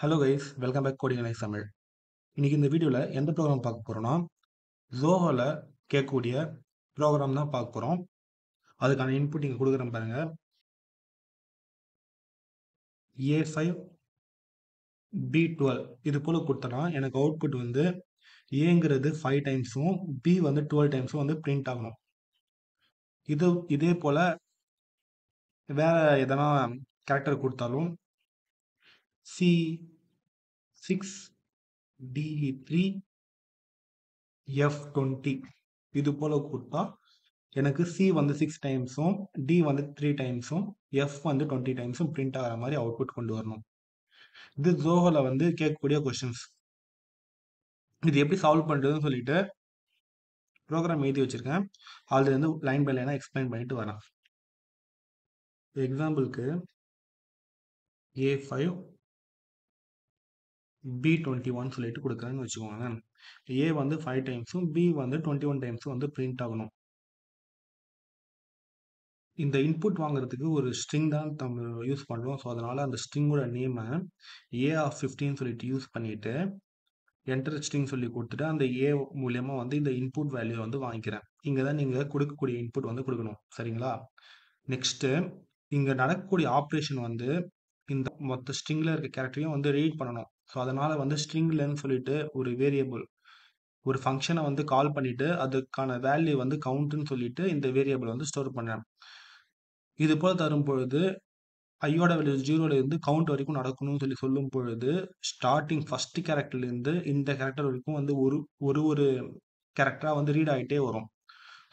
Hello guys, welcome back coding life Tamil. இன்னைக்கு இந்த வீடியோவில் எந்த ப்ரோக்ராம் பார்க்க போகிறோம்னா, ஜோஹோவில் கேட்கக்கூடிய ப்ரோக்ராம் தான் பார்க்க போகிறோம். அதுக்கான இன்புட் இங்கே கொடுக்குறேன் பாருங்க. A5 B12 இது போல் கொடுத்தனா எனக்கு அவுட்புட் வந்து ஏங்கிறது 5 டைம்ஸும் பி வந்து 12 டைம்ஸும் வந்து பிரிண்ட் ஆகணும். இதே போல் வேற எதனா கேரக்டர் கொடுத்தாலும் C6 D3 F20 இது போல் கொடுத்தா எனக்கு சி வந்து 6 டைம்ஸும் டி வந்து 3 டைம்ஸும் எஃப் வந்து 20 டைம்ஸும் பிரிண்ட் ஆகிற மாதிரி அவுட்புட் கொண்டு வரணும். இது ஜோஹோவில் வந்து கேட்கக்கூடிய கொஸ்டின்ஸ். இது எப்படி சால்வ் பண்ணுறதுன்னு சொல்லிட்டு ப்ரோக்ராம் எழுதி வச்சிருக்கேன். அதுல இருந்து லைன் பை லைனாக எக்ஸ்பிளைன் பண்ணிட்டு வரேன். எக்ஸாம்பிளுக்கு A5 B21 சொல்லிட்டு கொடுக்குறேன்னு வச்சுக்கோங்க. ஏ வந்து 5 டைம்ஸும் பி வந்து 21 டைம்ஸும் வந்து பிரிண்ட் ஆகணும். இந்த இன்புட் வாங்குறதுக்கு ஒரு ஸ்ட்ரிங் தான் நம்ம யூஸ் பண்ணுறோம். ஸோ அதனால் அந்த ஸ்ட்ரிங்கோட நேமை A15 சொல்லிட்டு யூஸ் பண்ணிவிட்டு என்டர் ஸ்ட்ரிங் சொல்லி கொடுத்துட்டு அந்த ஏ மூலியமாக வந்து இந்த இன்புட் வேல்யூ வந்து வாங்கிக்கிறேன். இங்கே தான் நீங்கள் கொடுக்கக்கூடிய இன்புட் வந்து கொடுக்கணும். சரிங்களா? நெக்ஸ்ட்டு இங்கே நடக்கக்கூடிய ஆப்ரேஷன் வந்து இந்த மொத்த ஸ்ட்ரிங்கில் இருக்க கேரக்டரையும் வந்து ரீட் பண்ணணும். ஸோ அதனால் வந்து ஸ்ட்ரிங்லன்னு சொல்லிட்டு ஒரு வேரியபிள் ஒரு ஃபங்க்ஷனை வந்து கால் பண்ணிவிட்டு அதுக்கான வேல்யூ வந்து கவுண்ட்டுன்னு சொல்லிட்டு இந்த வேரியபிள் வந்து ஸ்டோர் பண்ணுறேன். இது போல் தரும் பொழுது ஐயோட வேல்யூ 0ல இருந்து கவுண்ட் வரைக்கும் நடக்கணும்னு சொல்லி சொல்லும் பொழுது ஸ்டார்டிங் ஃபர்ஸ்ட் கேரக்டர்ல இருந்து இந்த கேரக்டர் வரைக்கும் வந்து ஒரு கேரக்டரா வந்து ரீட் ஆகிட்டே வரும்.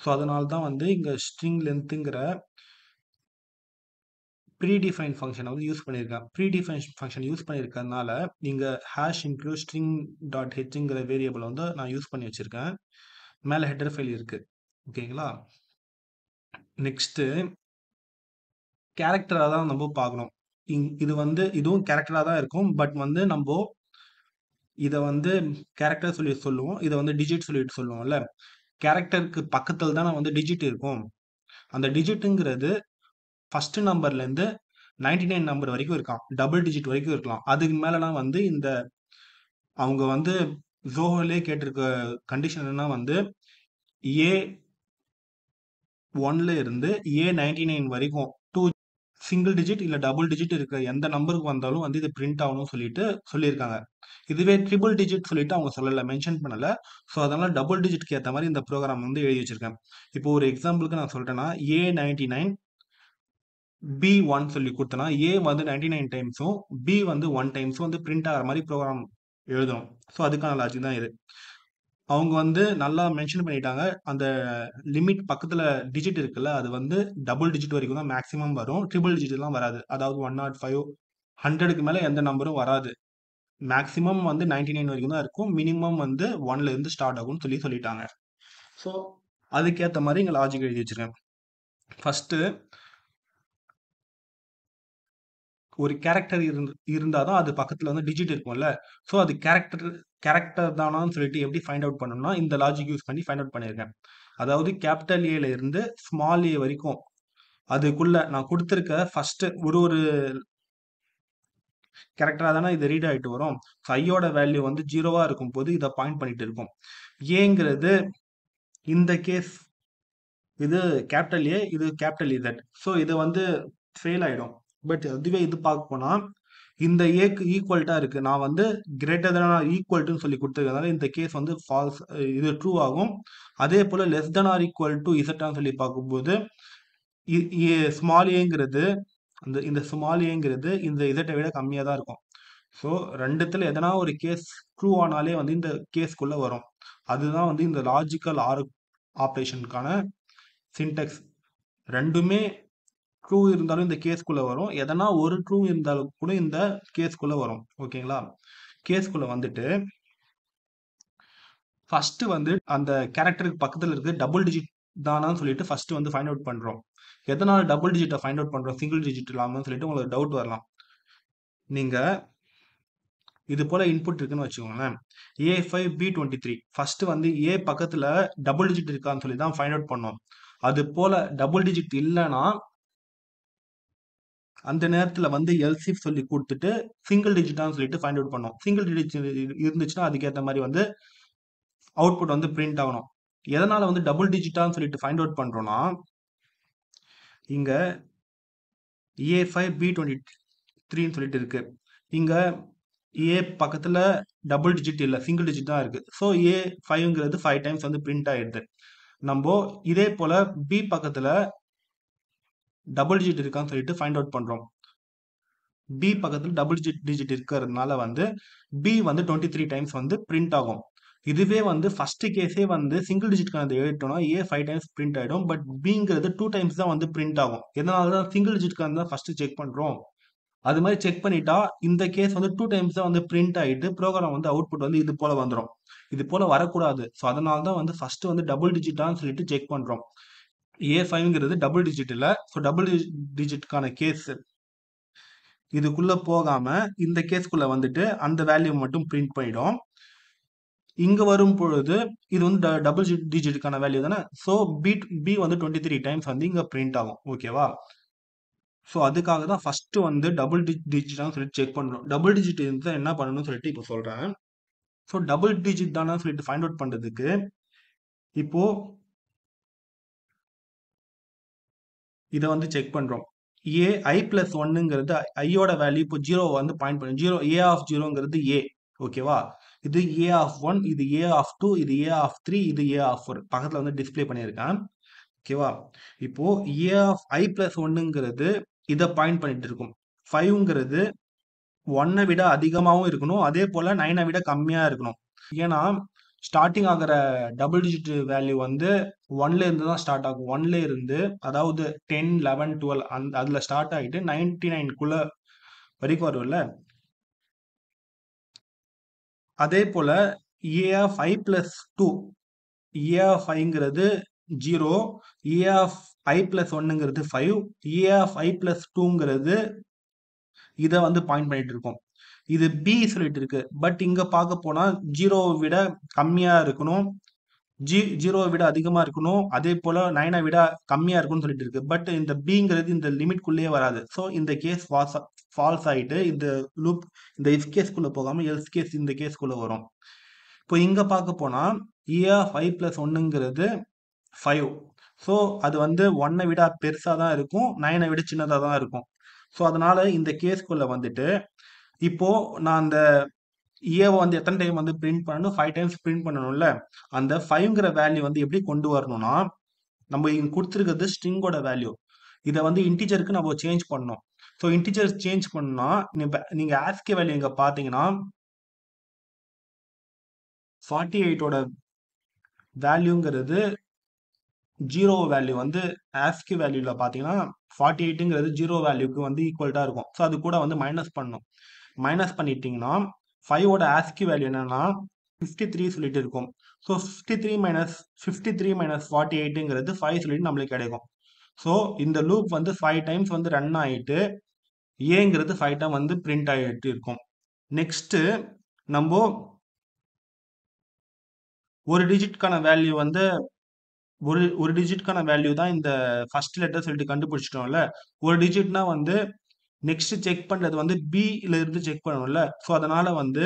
ஸோ அதனால தான் வந்து இங்க ஸ்ட்ரிங் லென்த்துங்கிற ப்ரீடிஃபைன் ஃபங்க்ஷனை வந்து யூஸ் பண்ணியிருக்கேன். ப்ரீடிஃபைன் ஃபங்க்ஷன் யூஸ் பண்ணியிருக்கறதுனால இங்க ஹேஷ் இன்க்ளூட் ஸ்ட்ரிங் டாட் ஹெச்ங்கிற வேரியபிள் வந்து நான் யூஸ் பண்ணி வச்சிருக்கேன். மேலே ஹெட்டர் ஃபைல் இருக்கு. ஓகேங்களா? நெக்ஸ்ட்டு கேரக்டராக தான் நம்ம பார்க்கணும். இது வந்து இதுவும் கேரக்டராக தான் இருக்கும். பட் வந்து நம்ம இதை வந்து கேரக்டர் சொல்லி சொல்லுவோம். இதை வந்து டிஜிட் சொல்லிட்டு சொல்லுவோம்ல. கேரக்டருக்கு பக்கத்தில் தானே வந்து டிஜிட் இருக்கும். அந்த டிஜிட்டுங்கிறது ஃபர்ஸ்ட் நம்பர்லேருந்து 99 நம்பர் வரைக்கும் இருக்கலாம். டபுள் டிஜிட் வரைக்கும் இருக்கலாம். அதுக்கு மேலலாம் வந்து இந்த அவங்க வந்து ஜோஹோலே கேட்டிருக்க கண்டிஷன் என்னன்னா வந்து A1ல இருந்து A99 வரைக்கும் சிங்கிள் டிஜிட் இல்லை டபுள் டிஜிட் இருக்கிற எந்த நம்பருக்கு வந்தாலும் வந்து இது பிரிண்ட் ஆகணும்னு சொல்லிட்டு சொல்லியிருக்காங்க. இதுவே ட்ரிபிள் டிஜிட் சொல்லிட்டு அவங்க சொல்லலை, மென்ஷன் பண்ணலை. ஸோ அதனால டபுள் டிஜிட்க்கு ஏற்ற மாதிரி இந்த ப்ரோக்ராம் வந்து எழுதி வச்சிருக்கேன். இப்போ ஒரு எக்ஸாம்பிளுக்கு நான் சொல்லிட்டேன்னா A99 B1 சொல்லி கொடுத்தனா ஏ வந்து 99 டைம்ஸும் பி வந்து 1 டைம்ஸும் வந்து பிரிண்ட் ஆகிற மாதிரி ப்ரோக்ராம் எழுதணும். ஸோ அதுக்கான லாஜிக் தான் இது. அவங்க வந்து நல்லா மென்ஷன் பண்ணிட்டாங்க. அந்த லிமிட் பக்கத்தில் டிஜிட் இருக்குல்ல, அது வந்து டபுள் டிஜிட் வரைக்கும் தான் மேக்ஸிமம் வரும். ட்ரிபிள் டிஜிட்லாம் வராது. அதாவது 105 100க்கு மேலே எந்த நம்பரும் வராது. மேக்ஸிமம் வந்து 99 வரைக்கும் தான் இருக்கும். மினிமம் வந்து 1ல இருந்து ஸ்டார்ட் ஆகும்னு சொல்லிட்டாங்க. ஸோ அதுக்கேற்ற மாதிரி இங்கே லாஜிக் எழுதி வச்சிருக்கேன். ஃபர்ஸ்ட் ஒரு கேரக்டர் இருந்தால் தான் அது பக்கத்தில் வந்து டிஜிட் இருக்கும்ல. ஸோ அது கேரக்டர் தானான்னு சொல்லிட்டு எப்படி ஃபைண்ட் அவுட் பண்ணணும்னா இந்த லாஜிக் யூஸ் பண்ணி ஃபைண்ட் அவுட் பண்ணியிருக்கேன். அதாவது கேபிட்டல் ஏல இருந்து ஸ்மால் ஏ வரைக்கும் அதுக்குள்ள நான் கொடுத்துருக்க ஃபர்ஸ்ட் ஒரு கேரக்டரா தானே இது ரீட் ஆகிட்டு வரும். ஸோ ஐயோட வேல்யூ வந்து 0வா இருக்கும் போது இதை பாயிண்ட் பண்ணிட்டு இருக்கும். ஏங்கிறது இந்த கேஸ் இது கேபிட்டல் ஏ, இது கேபிட்டல் இசட். ஸோ இது வந்து ஃபெயில் ஆயிடும். பட் அதுவே இது பார்க்க போனா இந்த ஏக்கு ஈக்குவல்ட்டா இருக்கு. நான் வந்து கிரேட்டர் than ஆர் ஈக்குவல் சொல்லி கொடுத்துருக்கனால இந்த கேஸ் வந்து ஃபால்ஸ், இது ட்ரூ ஆகும். அதே போல less than or equal to இசட்டான்னு சொல்லி பார்க்கும்போது ஸ்மால் ஏங்கிறது இந்த ஸ்மால் ஏங்கிறது இந்த இசட்டை விட கம்மியாக தான் இருக்கும். ஸோ ரெண்டுத்துல எதனா ஒரு கேஸ் ட்ரூ ஆனாலே வந்து இந்த கேஸ்க்குள்ள வரும். அதுதான் வந்து இந்த லாஜிக்கல் ஆப்ரேஷனுக்கான சின்டெக்ஸ். ரெண்டுமே ட்ரூ இருந்தாலும் இந்த கேஸ்க்குள்ள வரும். எதனா ஒரு ட்ரூ இருந்தாலும் கூட இந்த கேஸ்க்குள்ள வரும். ஓகேங்களா? கேஸ்க்குள்ள வந்துட்டு ஃபர்ஸ்ட் வந்து அந்த கேரக்டருக்கு பக்கத்தில் இருக்கு டபுள் டிஜிட் தானான்னு சொல்லிட்டு ஃபர்ஸ்ட் வந்து ஃபைண்ட் அவுட் பண்றோம். எதனால டபுள் டிஜிட்டை ஃபைண்ட் அவுட் பண்றோம், சிங்கிள் டிஜிட் இல்லாமன்னு சொல்லிட்டு உங்களுக்கு டவுட் வரலாம். நீங்க இது போல இன்புட் இருக்குன்னு வச்சுக்கோங்களேன். A5 B23 ஃபர்ஸ்ட் வந்து ஏ பக்கத்துல டபுள் டிஜிட் இருக்கான்னு சொல்லி தான் ஃபைண்ட் அவுட் பண்ணோம். அது போல டபுள் டிஜிட் இல்லைன்னா அந்த நேரத்துல வந்து எல்சிஃப் சொல்லி கொடுத்துட்டு சிங்கிள் டிஜிட்டான்னு சொல்லிட்டு ஃபைண்ட் அவுட் பண்ணோம். சிங்கிள் டிஜிட் இருந்துச்சுன்னா அதுக்கேற்ற மாதிரி வந்து அவுட்புட் வந்து பிரிண்ட் ஆகணும். எதனால வந்து டபுள் டிஜிட்டான்னு சொல்லிட்டு ஃபைண்ட் அவுட் பண்றோம்னா, இங்க A5B23ன்னு சொல்லிட்டு இருக்கு. இங்க ஏ பக்கத்துல டபுள் டிஜிட் இல்ல, சிங்கிள் டிஜிட் தான் இருக்கு. ஸோ A5ங்கிறது 5 டைம்ஸ் வந்து பிரிண்ட் ஆயிடுது. நம்ம இதே போல பி பக்கத்துல டபுள் டிஜிட் இருக்கான்னு சொல்லிட்டு ஃபைண்ட் அவுட் பண்றோம். பி பக்கத்துல டபுள் டிஜிட் இருக்கிறதுனால வந்து பி வந்து 23 டைம்ஸ் வந்து பிரிண்ட் ஆகும். இதுவே வந்து ஃபர்ஸ்ட் கேஸே வந்து சிங்கிள் டிஜிட்கானது எழுதிட்டோம்னா ஏ 5 டைம்ஸ் பிரிண்ட் ஆயிடும். பட் பிங்கிறது 2 டைம்ஸ் தான் வந்து பிரிண்ட் ஆகும். எதனால தான் சிங்கிள் டிஜிட்கான தான் ஃபர்ஸ்ட் செக் பண்றோம். அது மாதிரி செக் பண்ணிட்டா இந்த கேஸ் வந்து 2 டைம்ஸ் தான் வந்து பிரிண்ட் ஆயிட்டு ப்ரோக்ராம் வந்து அவுட்புட் வந்து இது போல வந்துடும். இது போல வரக்கூடாது. ஸோ அதனால தான் வந்து ஃபர்ஸ்ட் வந்து டபுள் டிஜிட்டான்னு சொல்லிட்டு செக் பண்றோம். A5ங்கிறது டபுள் டிஜிட் இல்ல. ஸோ டபுள் டிஜிட்கான கேஸ் இதுக்குள்ள போகாம இந்த கேஸ்க்குள்ள வந்துட்டு அந்த வேல்யூ மட்டும் பிரிண்ட் பண்ணிடும். இங்க வரும் பொழுது இது வந்து டபுள் டிஜிட்டுக்கான வேல்யூ தானே. ஸோ பி வந்து 23 டைம்ஸ் வந்து இங்க பிரிண்ட் ஆகும். ஓகேவா? ஸோ அதுக்காக தான் ஃபர்ஸ்ட் வந்து டபுள் டிஜிட்டான்னு சொல்லிட்டு செக் பண்றோம். டபுள் டிஜிட் இருந்தால் என்ன பண்ணணும்னு சொல்லிட்டு இப்போ சொல்றேன். ஸோ டபுள் டிஜிட் தானே சொல்லிட்டு ஃபைண்ட் அவுட் பண்றதுக்கு இப்போ இதை வந்து செக் பண்றோம். ஐ பிளஸ் ஒன்னுங்கிறது ஐயோட வேல்யூ இப்போ ஜீரோ வந்து பாயிண்ட் பண்ணி ஜீரோ ஏ ஆஃப் ஜீரோங்கிறது ஏ. ஓகேவா? இது ஏ ஆஃப் ஒன், இது ஏ ஆஃப் டூ, இது ஏ ஆஃப் த்ரீ, இது ஏ ஆஃப் ஃபோர். பக்கத்தில் வந்து டிஸ்பிளே பண்ணியிருக்கேன். ஓகேவா? இப்போ ஏ ஆஃப் ஐ பிளஸ் ஒன்னுங்கிறது இதை பாயிண்ட் பண்ணிட்டு இருக்கும். 5ங்கிறது 1 விட அதிகமாகவும் இருக்கணும், அதே போல 9 விட கம்மியா இருக்கணும். ஏன்னா ஸ்டார்டிங் ஆகிற டபுள் டிஜிட் வேல்யூ வந்து 1ல இருந்து தான் ஸ்டார்ட் ஆகும். 1ல இருந்து அதாவது 10, 11, 12 அதுல ஸ்டார்ட் ஆகிட்டு 99க்குள்ள வரைக்கும் வரும்ல. அதே போல A of I plus two, A of ஐங்கிறது 0, ஏ ஆஃப் ஐ பிளஸ் ஒன்னுங்கிறது 5, ஏ ஆஃப் ஐ பிளஸ் டூங்கிறது இதை வந்து பாயிண்ட் பண்ணிட்டு இருக்கோம். இது பி சொல்லிட்டு இருக்கு. பட் இங்க பார்க்க போனா ஜீரோவை விட கம்மியா இருக்கணும், ஜீரோவை விட அதிகமா இருக்கணும், அதே போல 9 விட கம்மியா இருக்கும்னு சொல்லிட்டு இருக்கு. பட் இந்த பிங்கிறது இந்த லிமிட்குள்ளேயே வராது. ஸோ இந்த கேஸ் ஃபால்ஸ் ஆயிட்டு இந்த லூப் இந்த இஃப் கேஸ்க்குள்ள போகாம எல்ஸ் கேஸ் இந்த கேஸ்க்குள்ள வரும். இப்போ இங்க பார்க்க போனா ஏ ஆஃப் ஐ பிளஸ் ஒன்னுங்கிறது 5. ஸோ அது வந்து 1 விட பெருசா தான் இருக்கும், 9 விட சின்னதா தான் இருக்கும். ஸோ அதனால இந்த கேஸ்க்குள்ள வந்துட்டு இப்போ நான் அந்த ஏவை வந்து எத்தனை டைம் வந்து பிரிண்ட் பண்ணணும், 5 டைம்ஸ் பிரிண்ட் பண்ணணும்ல. அந்த 5ங்கிற வேல்யூ வந்து எப்படி கொண்டு வரணும்னா, நம்ம இங்க கொடுத்துருக்கிறது ஸ்ட்ரிங்கோட வேல்யூ. இதை வந்து இன்டிஜருக்கு நம்ம சேஞ்ச் பண்ணணும். ஸோ இன்டிஜர் சேஞ்ச் பண்ணா நீங்க ஆஸ்கி வேல்யூ இங்க பாத்தீங்கன்னா 48ஓட வேல்யூங்கிறது ஜீரோ வேல்யூ வந்து ஆஸ்கி வேல்யூல பாத்தீங்கன்னா 48ங்கிறது ஜீரோ வேல்யூக்கு வந்து ஈக்குவல்ட்டா இருக்கும். ஸோ அது கூட வந்து மைனஸ் பண்ணணும். மைனஸ் பண்ணிட்டீங்கன்னா 5ஓட ஆஸ்கி வேல்யூ என்னன்னா 53 சொல்லிட்டு இருக்கும். ஸோ 53 மைனஸ் 48ங்கிறது 5 சொல்லிட்டு நம்மளுக்கு கிடைக்கும். ஸோ இந்த லூப் வந்து 5 டைம்ஸ் வந்து ரன் ஆயிட்டு ஏங்கிறது 5 டைம் வந்து பிரிண்ட் ஆகிட்டு இருக்கும். நெக்ஸ்ட் நம்ம ஒரு டிஜிட்கான வேல்யூ வந்து ஒரு டிஜிட்கான வேல்யூ தான் இந்த ஃபர்ஸ்ட் லெட்டர் சொல்லிட்டு கண்டுபிடிச்சிட்டோம்ல. ஒரு டிஜிட்னா வந்து நெக்ஸ்ட் செக் பண்றது வந்து பில இருந்து செக் பண்ணணும்ல. ஸோ அதனால வந்து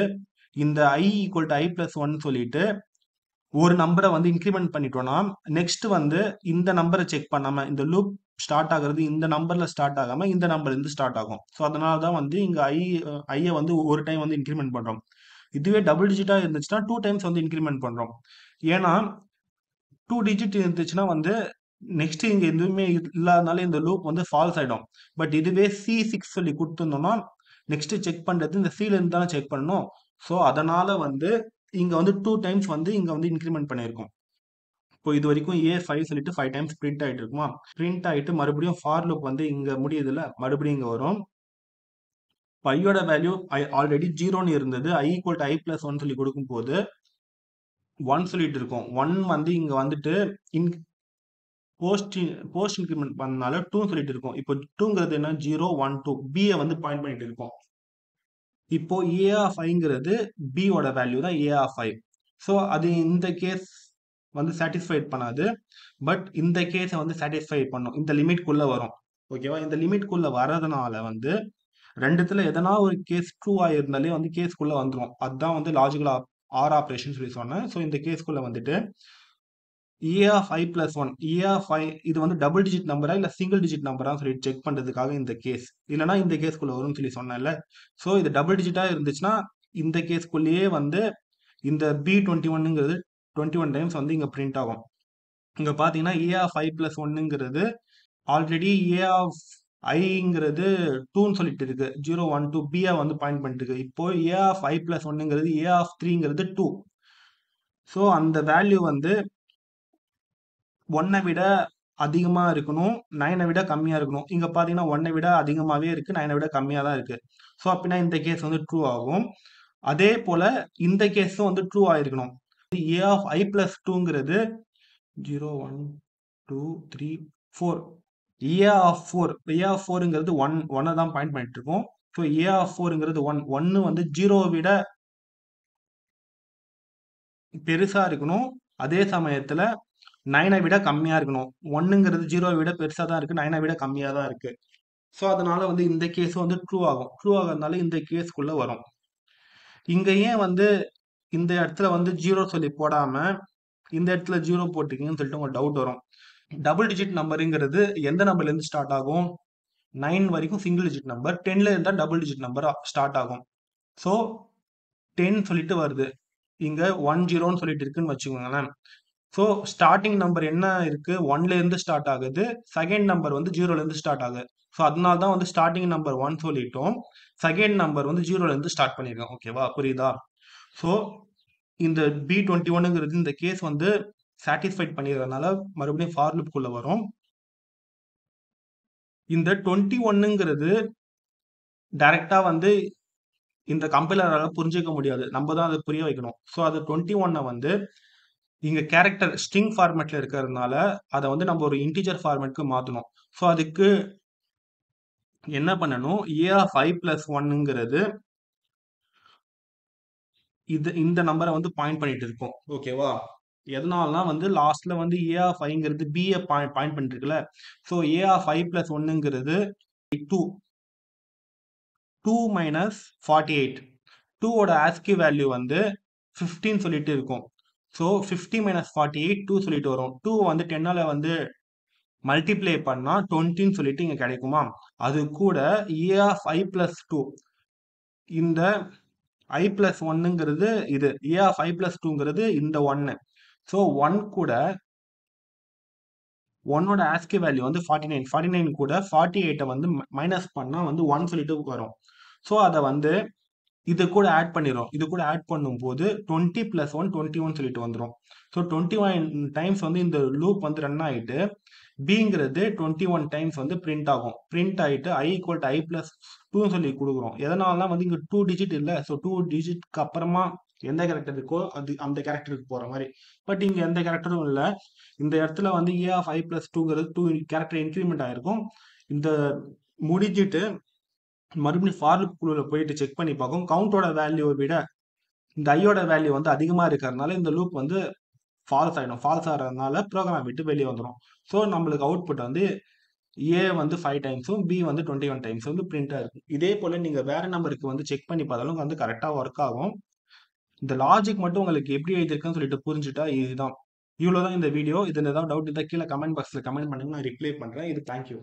இந்த I equal to I plus one சொல்லிட்டு ஒரு நம்பரை வந்து இன்க்ரிமெண்ட் பண்ணிட்டோம்னா நெக்ஸ்ட் வந்து இந்த நம்பரை செக் பண்ணாம இந்த லூப் ஸ்டார்ட் ஆகுறது இந்த நம்பர்ல ஸ்டார்ட் ஆகாம இந்த நம்பர்ல இருந்து ஸ்டார்ட் ஆகும். ஸோ அதனால தான் வந்து இங்க ஐயை வந்து ஒரு டைம் வந்து இன்க்ரிமெண்ட் பண்றோம். இதுவே டபுள் டிஜிட்டா இருந்துச்சுன்னா 2 டைம்ஸ் வந்து இன்க்ரிமெண்ட் பண்றோம். ஏன்னா 2 டிஜிட் இருந்துச்சுன்னா வந்து நெக்ஸ்ட் இங்க எதுவுமே இல்லாதனால இந்த லூப் வந்து ஃபால்ஸ் ஆயிடும். பட் இதுவே C6 சொல்லி கொடுத்துருந்தோம்னா நெக்ஸ்ட் செக் பண்றது இந்த C ல இருந்து தானே செக் பண்ணணும். ஸோ அதனால வந்து இங்க வந்து 2 டைம்ஸ் வந்து இங்க வந்து இன்க்ரிமெண்ட் பண்ணியிருக்கோம். இப்போ இது வரைக்கும் A5 சொல்லிட்டு 5 டைம்ஸ் பிரிண்ட் ஆயிட்டு இருக்குமா. பிரிண்ட் ஆயிட்டு மறுபடியும் ஃபார் லூப் வந்து இங்க முடியுதுல, மறுபடியும் இங்க வரும். ஐயோட வேல்யூ ஆல்ரெடி 0ன்னு இருந்தது. I equal to I plus one சொல்லி கொடுக்கும் போது 1 சொல்லிட்டு இருக்கும். 1 வந்து இங்க வந்துட்டு போஸ்ட் இன்க்ரிமெண்ட் பண்ணனால 2 சொல்லிட்டு இருக்கும். இப்போ 2ங்கிறது என்ன 0 1 2 B வந்து பாயிண்ட் பண்ணிட்டு இருக்கோம். இப்போ ஏ ஆஃப் ஐங்கிறது பியோட வேல்யூ தான் ஏ ஆஃப் ஐ. ஸோ அது இந்த கேஸ் வந்து சாட்டிஸ்ஃபைட் பண்ணாது. பட் இந்த கேஸை வந்து சாட்டிஸ்ஃபை பண்ணும். இந்த லிமிட்குள்ள வரும். ஓகேவா? இந்த லிமிட்குள்ள வரதுனால வந்து ரெண்டுத்துல எதனா ஒரு கேஸ் ட்ரூ ஆயிருந்தாலே வந்து கேஸ்க்குள்ள வந்துரும். அதுதான் வந்து லாஜிக்கல் ஆர் ஆபரேஷன் சொல்லி சொன்னேன். ஸோ இந்த கேஸ்க்குள்ள வந்துட்டு A of I plus one A of I இது வந்து டபுள் டிஜிட் நம்பரா இல்ல சிங்கிள் டிஜிட் நம்பரான்னு சொல்லி செக் பண்றதுக்காக இந்த கேஸ். இல்லைன்னா இந்த கேஸ்க்குள்ள வரும்னு சொல்லி சொன்னேன்ல. ஸோ இது டபுள் டிஜிட்டா இருந்துச்சுன்னா இந்த கேஸ்க்குள்ளேயே வந்து இந்த பி 21ங்கிறது 21 டைம்ஸ் வந்து இங்க பிரிண்ட் ஆகும். இங்க பாத்தீங்கன்னா ஏ ஆஃப் ஐ பிளஸ் ஒன்னுங்கிறது ஆல்ரெடி ஏ ஆஃப் ஐங்கிறது டூன்னு சொல்லிட்டு இருக்கு. 0 1 2 பியா வந்து பாயிண்ட் பண்ணிட்டு இருக்கு. இப்போ ஏ ஆஃப் ஐ பிளஸ் ஒன்னுங்கிறது ஏ ஆஃப் த்ரீங்கிறது 2. ஸோ அந்த வேல்யூ வந்து 1 விட அதிகமா இருக்கணும், 9 விட கம்மியா இருக்கணும். இங்க பாத்தீங்கன்னா 1 விட அதிகமாவே இருக்கு, 9 விட கம்மியா தான் இருக்கு. ஸோ அப்படின்னா இந்த கேஸ் வந்து ட்ரூ ஆகும். அதே போல இந்த கேஸும் வந்து ட்ரூ ஆயிருக்கணும். ஏ ஆஃப் ஐ பிளஸ் டூங்கிறது 0 1 2 3 4 A of four A of ஃபோருங்கிறது ஒன்னை தான் பாயிண்ட் பண்ணிட்டு இருக்கோம். ஸோ ஏ ஆஃப் ஃபோருங்கிறது ஒன்னு வந்து ஜீரோவை விட பெருசா இருக்கணும். அதே சமயத்துல 9 விட கம்மியா இருக்கணும். ஒன்னுங்கிறது ஜீரோவை விட பெருசா தான் இருக்கு, 9 விட கம்மியா தான் இருக்கு. ஸோ அதனால வந்து இந்த கேஸ் வந்து ட்ரூ ஆகும். ட்ரூ ஆகிறதுனால இந்த கேஸ்க்குள்ள வரும். இங்க ஏன் வந்து இந்த இடத்துல வந்து ஜீரோ சொல்லி போடாம இந்த இடத்துல ஜீரோ போட்டிருக்கீங்கன்னு சொல்லிட்டு உங்களுக்கு டவுட் வரும். டபுள் டிஜிட் நம்பருங்கிறது எந்த நம்பர்ல இருந்து ஸ்டார்ட் ஆகும்? 9 வரைக்கும் சிங்கிள் டிஜிட் நம்பர், 10ல இருந்தா டபுள் டிஜிட் நம்பர் ஸ்டார்ட் ஆகும். ஸோ 10 சொல்லிட்டு வருது. இங்க 10ன்னு சொல்லிட்டு இருக்குன்னு வச்சுக்கோங்களேன். ஸோ ஸ்டார்டிங் நம்பர் என்ன இருக்கு? 1ல இருந்து ஸ்டார்ட் ஆகுது. செகண்ட் நம்பர் வந்து 0ல இருந்து ஸ்டார்ட் ஆகுது. ஸோ அதனால தான் வந்து ஸ்டார்டிங் நம்பர் 1 சொல்லிட்டோம். செகண்ட் நம்பர் வந்து 0ல இருந்து ஸ்டார்ட் பண்ணிருக்கோம். ஓகேவா? புரியுதா? ஸோ இந்த பி 21ங்கிறது இந்த கேஸ் வந்து சாட்டிஸ்ஃபைட் பண்ணிடுறதுனால மறுபடியும் ஃபார் லூப்குள்ள வரும். இந்த 21ங்கிறது டைரக்டா வந்து இந்த கம்பைலரால புரிஞ்சுக்க முடியாது. நம்ம தான் அதை புரிய வைக்கணும். ஸோ அது 21 வந்து இங்க கேரக்டர் ஸ்ட்ரிங் ஃபார்மேட்ல இருக்கிறதுனால அதை வந்து நம்ம ஒரு இன்டிஜர் ஃபார்மேட்க்கு மாத்தணும். ஸோ அதுக்கு என்ன பண்ணணும்? ஏ ஆஃப் ஐ பிளஸ் ஒன்னுங்கிறது இந்த நம்பரை வந்து பாயிண்ட் பண்ணிட்டு இருக்கோம். ஓகேவா? எதனாலனா வந்து லாஸ்ட்ல வந்து ஏ ஆஃப் ஐங்கிறது பிஏ பாயிண்ட் பண்ணிட்டு இருக்குல்ல. So A of I plus ஒன்னுங்கிறது 2 2 மைனஸ் 48 2ஓட ஆஸ்கி வேல்யூ வந்து 15 சொல்லிட்டு இருக்கும். ஸோ 50 மைனஸ் 48 2 சொல்லிட்டு வரும். 2 வந்து 10ஆல வந்து மல்டிப்ளை பண்ணா 20ன்னு சொல்லிட்டு இங்க கிடைக்குமா? அது கூட ஏ ஆஃப் ஐ பிளஸ் 2 இந்த ஐ பிளஸ் ஒன்னுங்கிறது இது ஏ ஆஃப் ஐ பிளஸ் டூங்கிறது இந்த ஒன்னு. ஸோ 1 கூட 1ஓட ஆஸ்கி வேல்யூ வந்து 49 49 கூட 48 வந்து மைனஸ் பண்ணா வந்து 1 சொல்லிட்டு வரும். ஸோ அதை வந்து இது கூட ஆட் பண்ணிடும். இது கூட ஆட் பண்ணும்போது 20 பிளஸ் 1 21 சொல்லிட்டு வந்துடும். ஸோ 21 டைம்ஸ் வந்து இந்த லூப் வந்து ரன் ஆகிட்டு பிங்கிறது 21 டைம்ஸ் வந்து பிரிண்ட் ஆகும். பிரிண்ட் ஆகிட்டு ஐ ஈக்குவல் டு ஐ பிளஸ் 2 சொல்லி கொடுக்குறோம். எதனாலனா வந்து இங்க 2 டிஜிட் இல்லை. ஸோ 2 டிஜிட்க்கு அப்புறமா எந்த கேரக்டர் இருக்கோ அது அந்த கேரக்டருக்கு போற மாதிரி. பட் இங்க எந்த கேரக்டரும் இல்லை. இந்த இடத்துல வந்து ஏ ஆஃப் ஐ பிளஸ் 2ங்கிறது 2 கேரக்டர் இன்க்ரிமெண்ட் ஆயிருக்கும். இந்த முடிஞ்சிட்டு மறுபடியும் ஃபார் லூப் குழுல போயிட்டு செக் பண்ணி பார்க்கும். கவுண்டோட வேல்யூவை விட இந்த ஐயோட வேல்யூ வந்து அதிகமா இருக்கிறதுனால இந்த லூப் வந்து ஃபால்ஸ் ஆயிடும். ஃபால்ஸ் ஆகிறதுனால ப்ரோக்ராம் விட்டு வெளியே வந்துடும். ஸோ நம்மளுக்கு அவுட்புட் வந்து ஏ வந்து 5 டைம்ஸும் பி வந்து 21 டைம்ஸ் வந்து பிரிண்டா இருக்கும். இதே போல நீங்க வேற நம்பருக்கு வந்து செக் பண்ணி பார்த்தாலும் வந்து கரெக்டா ஒர்க் ஆகும். இந்த லாஜிக் மட்டும் உங்களுக்கு எப்படி எழுதிருக்குன்னு சொல்லிட்டு புரிஞ்சுட்டா இதுதான். இவ்வளவுதான் இந்த வீடியோ. இதுல ஏதாவது டவுட் இருந்தா கீழே கமெண்ட் பாக்ஸ்ல கமெண்ட் பண்ணுங்க, நான் ரிப்ளை பண்றேன். இது தேங்க்யூ.